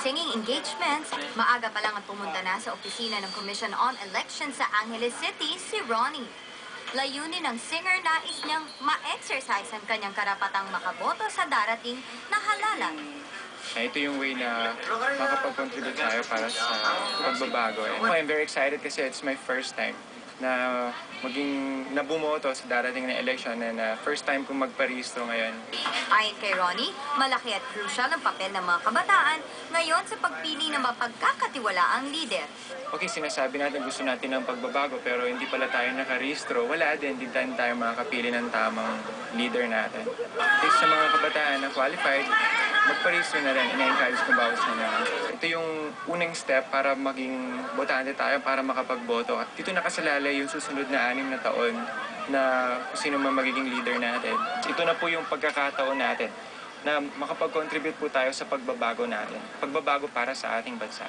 singing engagements, maaga pa lang at pumunta na sa opisina ng Commission on Elections sa Angeles City si Ronnie. Layunin ng singer nais niyang ma-exercise ang kanyang karapatang makaboto sa darating na halalan. Ito yung way na makapag-contribute tayo para sa pagbabago. I'm very excited kasi it's my first time na bumoto sa darating na election and first time kong magparehistro ngayon. Ayon kay Ronnie, malaki at crucial ang papel ng mga kabataan ngayon sa pagpili ng mapagkakatiwalaang leader. Okay, sinasabi natin gusto natin ng pagbabago pero hindi pala tayo nakarehistro. Wala din, hindi tayo makakapili ng tamang leader natin. Kasi sa mga kabataan na qualified, magparehistro na rin, ina-encourage ko bawat sana. Ito yung unang step para maging botante tayo para makapagboto. Dito nakasalalay yung susunod na 6 na taon na kung sino man magiging leader natin. Ito na po yung pagkakataon natin na makapag-contribute po tayo sa pagbabago natin. Pagbabago para sa ating bansa.